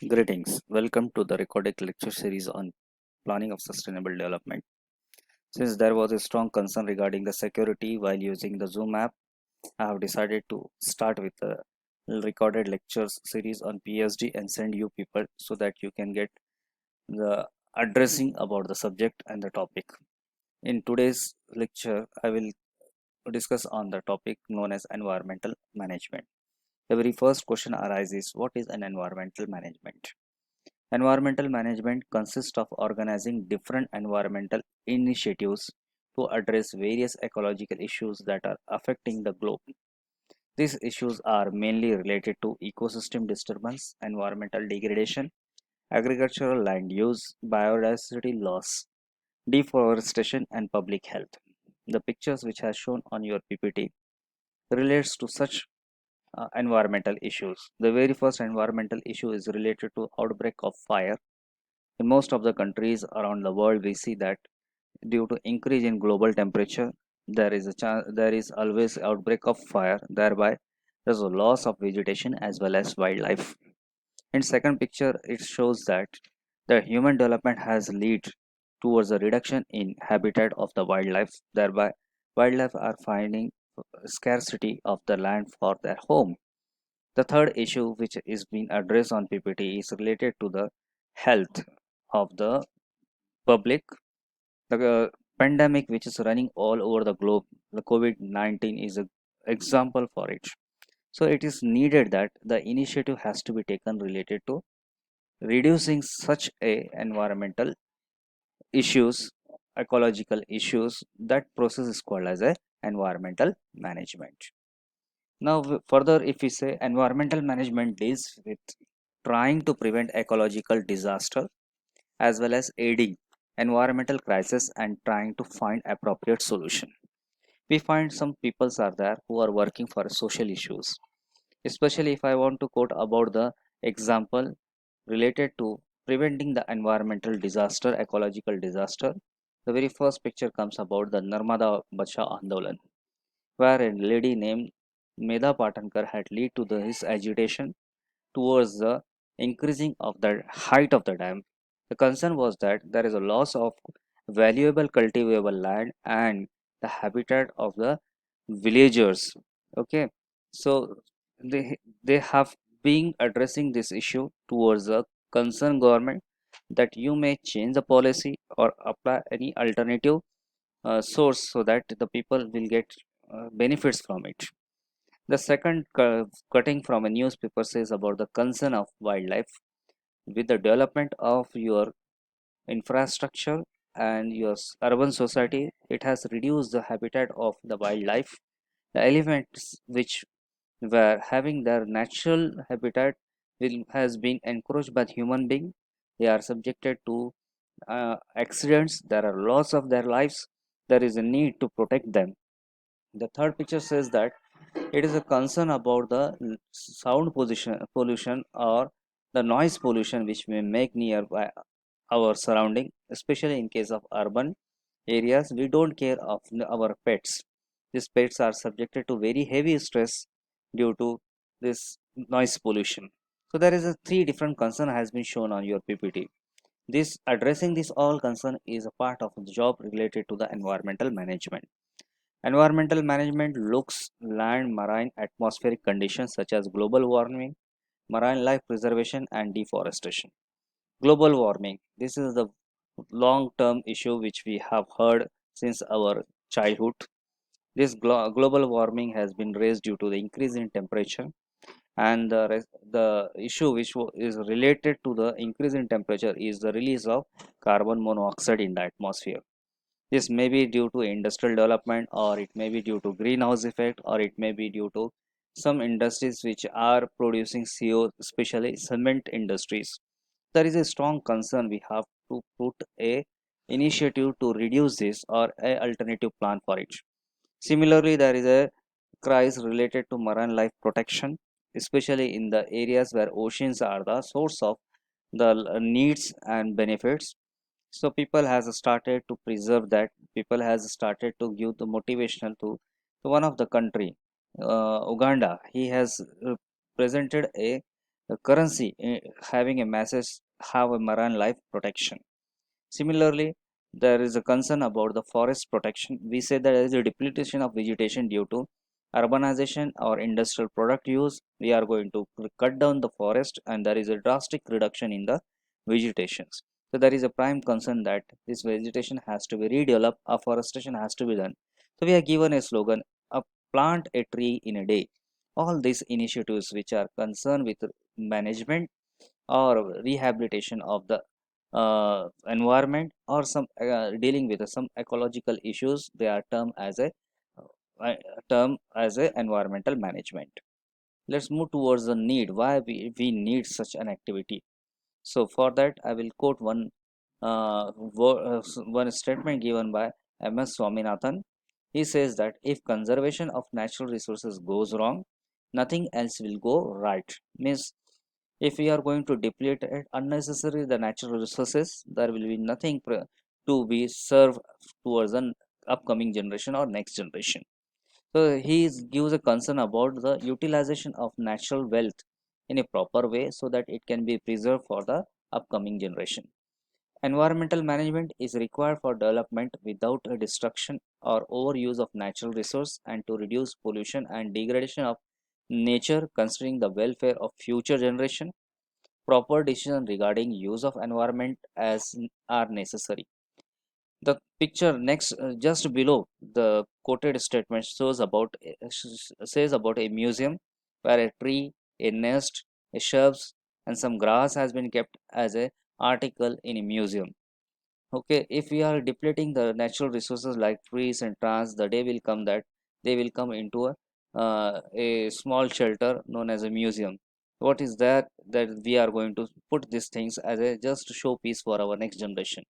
Greetings. Welcome to the recorded lecture series on planning of sustainable development. Since there was a strong concern regarding the security while using the Zoom app, I have decided to start with a recorded lectures series on PSD and send you people so that you can get the addressing about the subject and the topic. In today's lecture, I will discuss on the topic known as environmental management. The very first question arises, what is an environmental management? Environmental management consists of organizing different environmental initiatives to address various ecological issues that are affecting the globe. These issues are mainly related to ecosystem disturbance, environmental degradation, agricultural land use, biodiversity loss, deforestation, and public health. The pictures which are shown on your PPT relates to such environmental issues. The very first environmental issue is related to outbreak of fire. In most of the countries around the world, we see that due to increase in global temperature, there is always outbreak of fire. Thereby, there's a loss of vegetation as well as wildlife. In second picture, it shows that the human development has led towards a reduction in habitat of the wildlife. Thereby, wildlife are finding scarcity of the land for their home. The third issue which is being addressed on PPT is related to the health of the public. The pandemic which is running all over the globe, the COVID-19 is an example for it. So it is needed that the initiative has to be taken related to reducing such a environmental issues, ecological issues. That process is called as a environmental management. Now further, if we say environmental management deals with trying to prevent ecological disaster as well as aiding environmental crisis and trying to find appropriate solution. We find some peoples are there who are working for social issues, especially if I want to quote about the example related to preventing the environmental disaster, ecological disaster. The very first picture comes about the Narmada Bacha Andolan, where a lady named Medha Patankar had led to his agitation towards the increasing of the height of the dam. The concern was that there is a loss of valuable cultivable land and the habitat of the villagers. Okay, so they have been addressing this issue towards the concerned government that you may change the policy or apply any alternative source so that the people will get benefits from it. The second cutting from a newspaper says about the concern of wildlife. With the development of your infrastructure and your urban society, it has reduced the habitat of the wildlife. The elephants, which were having their natural habitat, has been encroached by human being. They are subjected to accidents. There are loss of their lives. There is a need to protect them. The third picture says that it is a concern about the sound pollution or the noise pollution which may make nearby our surrounding, especially in case of urban areas. We don't care of our pets. These pets are subjected to very heavy stress due to this noise pollution. So there is a three different concern has been shown on your PPT. This addressing this all concern is a part of the job related to the environmental management. Environmental management looks land, marine, atmospheric conditions such as global warming, marine life preservation, and deforestation. Global warming. This is the long-term issue which we have heard since our childhood. This global warming has been raised due to the increase in temperature, and the issue which is related to the increase in temperature is the release of carbon monoxide in the atmosphere. This may be due to industrial development, or it may be due to greenhouse effect, or it may be due to some industries which are producing CO, especially cement industries. There is a strong concern we have to put a initiative to reduce this or a alternative plan for it. Similarly, there is a crisis related to marine life protection, especially in the areas where oceans are the source of the needs and benefits. So people has started to preserve that. People has started to give the motivational to one of the country, Uganda. He has presented a The currency having a message have a marine life protection. Similarly, there is a concern about the forest protection. We say that there is a depletion of vegetation due to urbanization or industrial product use. We are going to cut down the forest and there is a drastic reduction in the vegetations. So there is a prime concern that this vegetation has to be redeveloped, afforestation has to be done. So we are given a slogan, plant a tree in a day. All these initiatives which are concerned with management or rehabilitation of the environment or some dealing with some ecological issues, they are uh, term as a environmental management. Let's move towards the need, why we need such an activity. So for that I will quote one statement given by MS Swaminathan. He says that if conservation of natural resources goes wrong, nothing else will go right. Means if we are going to deplete it unnecessarily the natural resources, there will be nothing to be served towards an upcoming generation or next generation. So gives a concern about the utilization of natural wealth in a proper way so that it can be preserved for the upcoming generation. Environmental management is required for development without a destruction or overuse of natural resource and to reduce pollution and degradation of nature, considering the welfare of future generation. Proper decision regarding use of environment as are necessary. The picture next, just below the quoted statement, says about a museum where a tree, a nest, a shrubs, and some grass has been kept as a article in a museum. Okay, if we are depleting the natural resources like trees and plants, the day will come that they will come into a small shelter known as a museum. What is that we are going to put these things as a just showpiece for our next generation?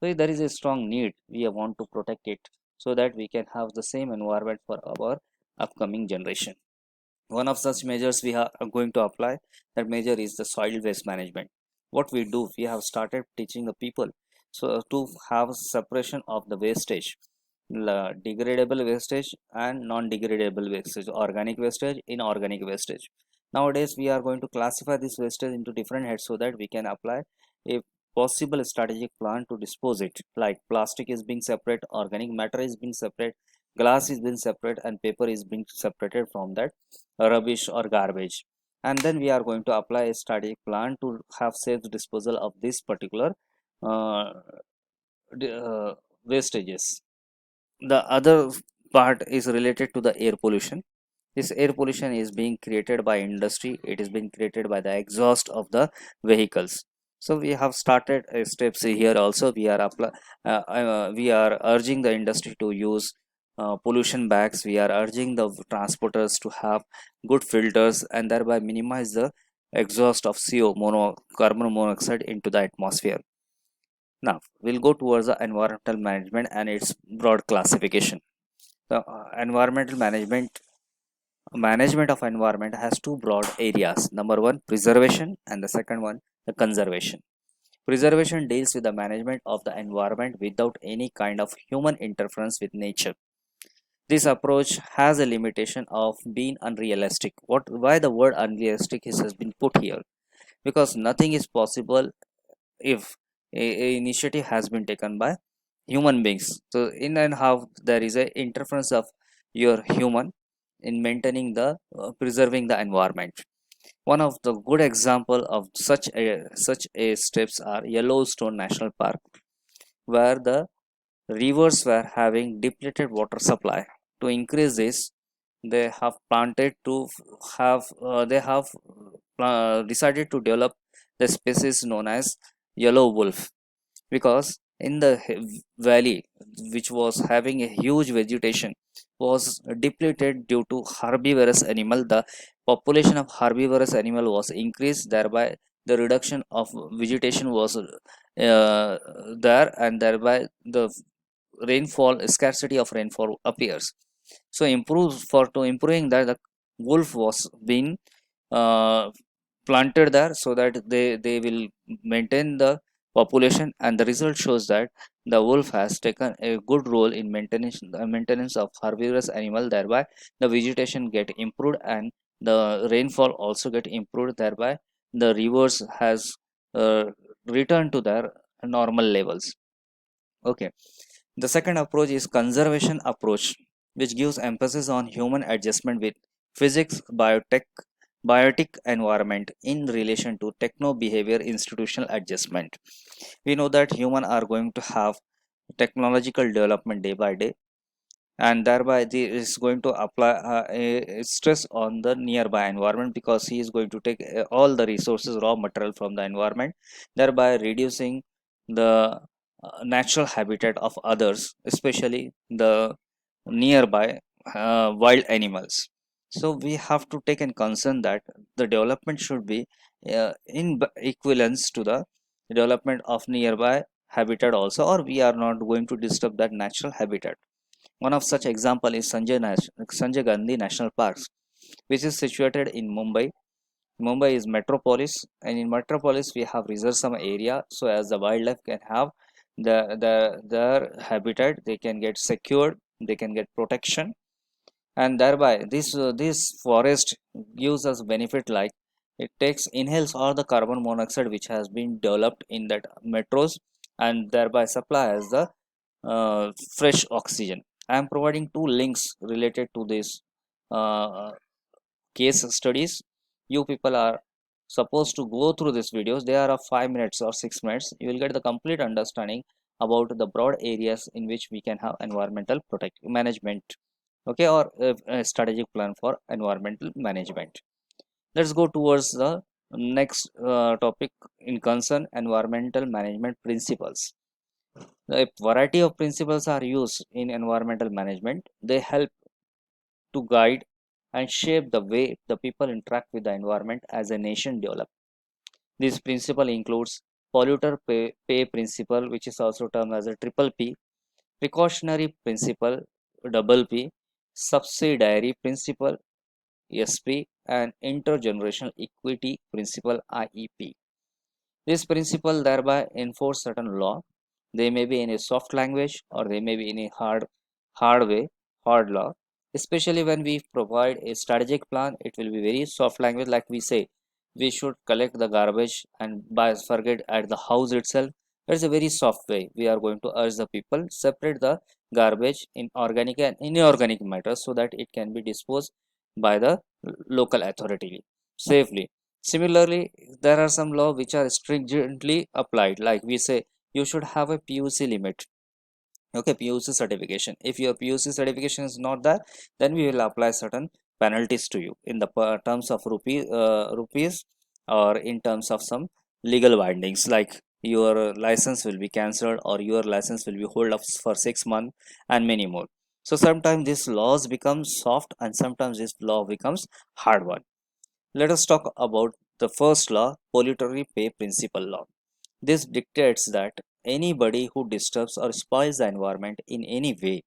So there is a strong need. We want to protect it so that we can have the same environment for our upcoming generation. One of such measures we are going to apply, that measure is the soil waste management. What we do, we have started teaching the people so to have separation of the wastage, degradable wastage and non-degradable wastage, organic wastage, inorganic wastage. Nowadays we are going to classify this wastage into different heads so that we can apply a possible strategic plan to dispose it. Like plastic is being separate, organic matter is being separate, glass is being separate, and paper is being separated from that rubbish or garbage. And then we are going to apply a strategic plan to have safe disposal of this particular uh, wastages. The other part is related to the air pollution. This air pollution is being created by industry, it is being created by the exhaust of the vehicles. So we have started steps here also. We are urging the industry to use pollution bags. We are urging the transporters to have good filters and thereby minimize the exhaust of carbon monoxide into the atmosphere. Now we'll go towards the environmental management and its broad classification. The environmental management of environment has two broad areas. Number one, preservation, and the second one, the conservation. Preservation deals with the management of the environment without any kind of human interference with nature. This approach has a limitation of being unrealistic. Why the word unrealistic has been put here? Because nothing is possible if a initiative has been taken by human beings. So in and how there is a interference of your human in maintaining the preserving the environment. One of the good example of such a steps are Yellowstone National Park, where the rivers were having depleted water supply. To increase this, they have planted to they have decided to develop the species known as yellow wolf, because in the valley which was having a huge vegetation was depleted due to herbivorous animal. The population of herbivorous animal was increased, thereby the reduction of vegetation was there, and thereby the rainfall scarcity of rainfall appears. So to improving that, the wolf was being uh, planted there so that they will maintain the population, and the result shows that the wolf has taken a good role in maintenance of herbivorous animal, thereby the vegetation get improved and the rainfall also get improved, thereby the rivers has uh, returned to their normal levels. Okay. The second approach is conservation approach, which gives emphasis on human adjustment with physics, biotic environment in relation to techno behavior institutional adjustment. We know that humans are going to have technological development day by day, and thereby the is going to apply a stress on the nearby environment, because he is going to take all the resources raw material from the environment, thereby reducing the natural habitat of others, especially the nearby wild animals. So we have to take in concern that the development should be in equivalence to the development of nearby habitat also, or we are not going to disturb that natural habitat. One of such example is Sanjay Gandhi National Parks, which is situated in Mumbai. Mumbai is metropolis, and in metropolis we have reserved some area so as the wildlife can have their habitat, they can get secured, they can get protection, and thereby this forest gives us benefit like it takes inhales all the carbon monoxide which has been developed in that metros, and thereby supplies the fresh oxygen. I am providing two links related to this uh, case studies. You people are supposed to go through these videos. They are of 5 minutes or 6 minutes. You will get the complete understanding about the broad areas in which we can have environmental protect management. Okay, or a strategic plan for environmental management. Let's go towards the next topic in concern, environmental management principles. A variety of principles are used in environmental management. They help to guide and shape the way the people interact with the environment as a nation develops. This principle includes pay principle, which is also termed as a triple P, precautionary principle, double P, subsidiary principle, SP, and intergenerational equity principle, IEP. This principle thereby enforce certain law. They may be in a soft language or they may be in a hard way, hard law. Especially when we provide a strategic plan, it will be very soft language. Like we say, we should collect the garbage and by forget at the house itself. That's a very soft way. We are going to urge the people separate the garbage in organic and inorganic matters so that it can be disposed by the local authority safely. Similarly, there are some laws which are stringently applied. Like we say, you should have a PUC limit. Okay, PUC certification. If your PUC certification is not there, then we will apply certain penalties to you in the terms of rupees, or in terms of some legal bindings, like your license will be cancelled or your license will be hold up for 6 months and many more. So sometimes these laws become soft and sometimes this law becomes hard one. Let us talk about the first law, polluter pay principle law. This dictates that anybody who disturbs or spoils the environment in any way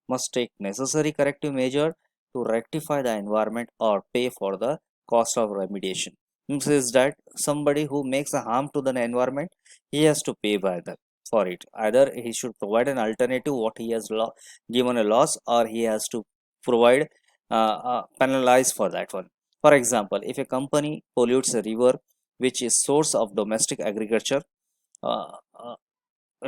must take necessary corrective measure to rectify the environment or pay for the cost of remediation. This is that somebody who makes a harm to the environment, he has to pay by that for it. Either he should provide an alternative what he has given a loss, or he has to provide penalize for that one. For example, if a company pollutes a river which is source of uh, uh,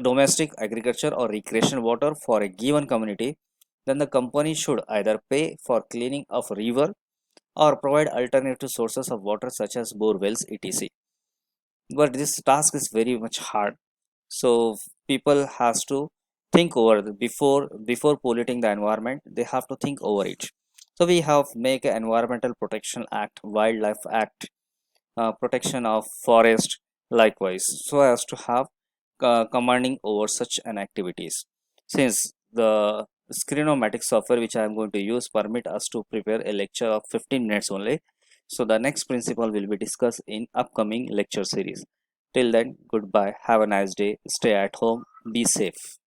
domestic agriculture or recreational water for a given community, then the company should either pay for cleaning of river or provide alternative sources of water such as bore wells, etc. But this task is very much hard, so people has to think over before polluting the environment. They have to think over it. So we have make an environmental protection act, wildlife act, protection of forest likewise, so as to have commanding over such an activities. Since the screenomatic software which I am going to use permit us to prepare a lecture of 15 minutes only, so the next principle will be discussed in upcoming lecture series. Till then, goodbye, have a nice day, stay at home, be safe.